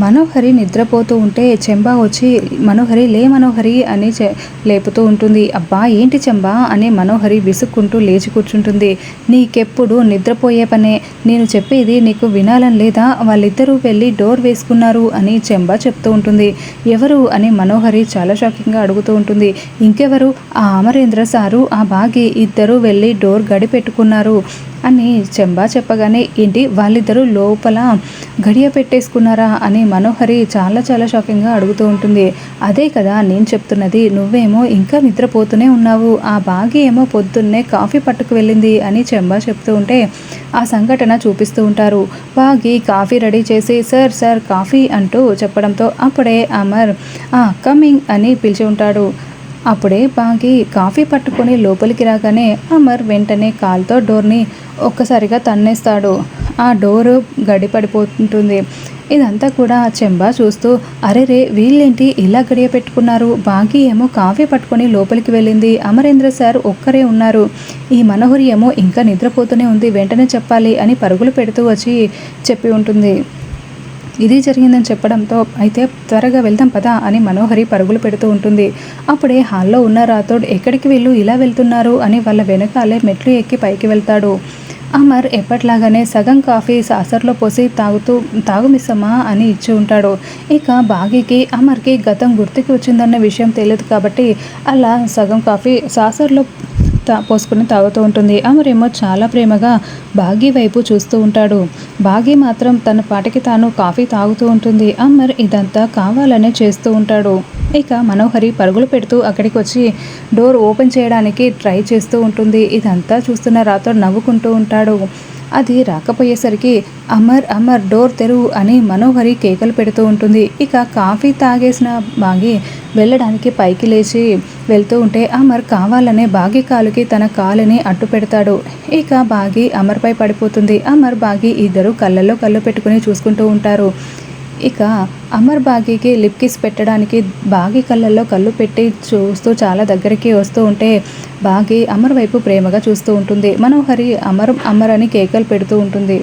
మనోహరి నిద్రపోతూ ఉంటే చెంబా వచ్చి మనోహరి లే మనోహరి అని లేపుతూ ఉంటుంది. అబ్బా ఏంటి చెంబా అని మనోహరి విసుక్కుంటూ లేచి కూర్చుంటుంది. నీకెప్పుడు నిద్రపోయే పనే, నేను చెప్పేది నీకు వినాలని లేదా? వాళ్ళిద్దరూ వెళ్ళి డోర్ వేసుకున్నారు అని చెంబా చెప్తూ ఉంటుంది. ఎవరు అని మనోహరి చాలా షాకింగ్గా అడుగుతూ ఉంటుంది. ఇంకెవరు, ఆ అమరేంద్ర సారు ఆ బాగి ఇద్దరు వెళ్ళి డోర్ గడి పెట్టుకున్నారు అని చెంబా చెప్పగానే, ఏంటి వాళ్ళిద్దరూ లోపల గడియ పెట్టేసుకున్నారా అని మనోహరి చాలా చాలా షాకింగ్గా అడుగుతూ ఉంటుంది. అదే కదా నేను చెప్తున్నది, నువ్వేమో ఇంకా నిద్రపోతూనే ఉన్నావు. ఆ బాగి ఏమో పొద్దున్నే కాఫీ పట్టుకు వెళ్ళింది అని చెంబా చెప్తూ ఉంటే ఆ సంఘటన చూపిస్తూ ఉంటారు. బాగి కాఫీ రెడీ చేసి సార్ సార్ కాఫీ అంటూ చెప్పడంతో అప్పుడే అమర్ కమింగ్ అని పిలిచి ఉంటాడు. అప్పుడే బాగి కాఫీ పట్టుకొని లోపలికి రాగానే అమర్ వెంటనే కాల్తో డోర్ని ఒక్కసారిగా తన్నేస్తాడు. ఆ డోరు గడి పడిపోతుంటుంది. ఇదంతా కూడా చెంబా చూస్తూ, అరెరే వీళ్ళేంటి ఇలా గడియ పెట్టుకున్నారు? బాగి ఏమో కాఫీ పట్టుకొని లోపలికి వెళ్ళింది, అమరేంద్ర సార్ ఒక్కరే ఉన్నారు, ఈ మనోహరి ఏమో ఇంకా నిద్రపోతూనే ఉంది, వెంటనే చెప్పాలి అని పరుగులు పెడుతూ వచ్చి చెప్పి ఉంటుంది. ఇది జరిగిందని చెప్పడంతో అయితే త్వరగా వెళ్దాం పదా అని మనోహరి పరుగులు పెడుతూ ఉంటుంది. అప్పుడే హాల్లో ఉన్న రాథోడ్ ఎక్కడికి వీళ్ళు ఇలా వెళ్తున్నారు అని వాళ్ళ వెనకాలే మెట్లు ఎక్కి పైకి వెళ్తాడు. అమర్ ఎప్పట్లాగానే సగం కాఫీ సాసర్లో పోసి తాగు మిస్సమ్మా అని ఇచ్చి ఉంటాడు. ఇక బాగీకి అమర్కి గతం గుర్తుకి వచ్చిందన్న విషయం తెలియదు కాబట్టి అలా సగం కాఫీ సాసర్లో పోసుకుని తాగుతూ ఉంటుంది. అమరేమో చాలా ప్రేమగా బాగీ వైపు చూస్తూ ఉంటాడు. బాగీ మాత్రం తన పాటికి తాను కాఫీ తాగుతూ ఉంటుంది. అమర్ ఇదంతా కావాలనే చేస్తూ ఉంటాడు. ఇక మనోహరి పరుగులు పెడుతూ అక్కడికి వచ్చి డోర్ ఓపెన్ చేయడానికి ట్రై చేస్తూ ఉంటుంది. ఇదంతా చూస్తున్న రాథోడ్ నవ్వుకుంటూ ఉంటాడు. అది రాకపోయేసరికి అమర్ అమర్ డోర్ తెరువు అని మనోహరి కేకలు పెడుతూ ఉంటుంది. ఇక కాఫీ తాగేసిన బాగి వెళ్ళడానికి పైకి లేచి వెళ్తూ ఉంటే అమర్ కావాలనే బాగి కాలుకి తన కాలుని అడ్డు పెడతాడు. ఇక బాగి అమర్పై పడిపోతుంది. అమర్ బాగి ఇద్దరు కళ్ళల్లో కళ్ళు పెట్టుకుని చూసుకుంటూ ఉంటారు. ఇక అమర్ బాగీకి లిప్ కిస్ పెట్టడానికి బాగి కళ్ళల్లో కళ్ళు పెట్టి చూస్తూ చాలా దగ్గరికి వస్తూ ఉంటే బాగి అమర్ వైపు ప్రేమగా చూస్తూ ఉంటుంది. మనోహరి అమర్ అమర్ అని కేకలు పెడుతూ ఉంటుంది.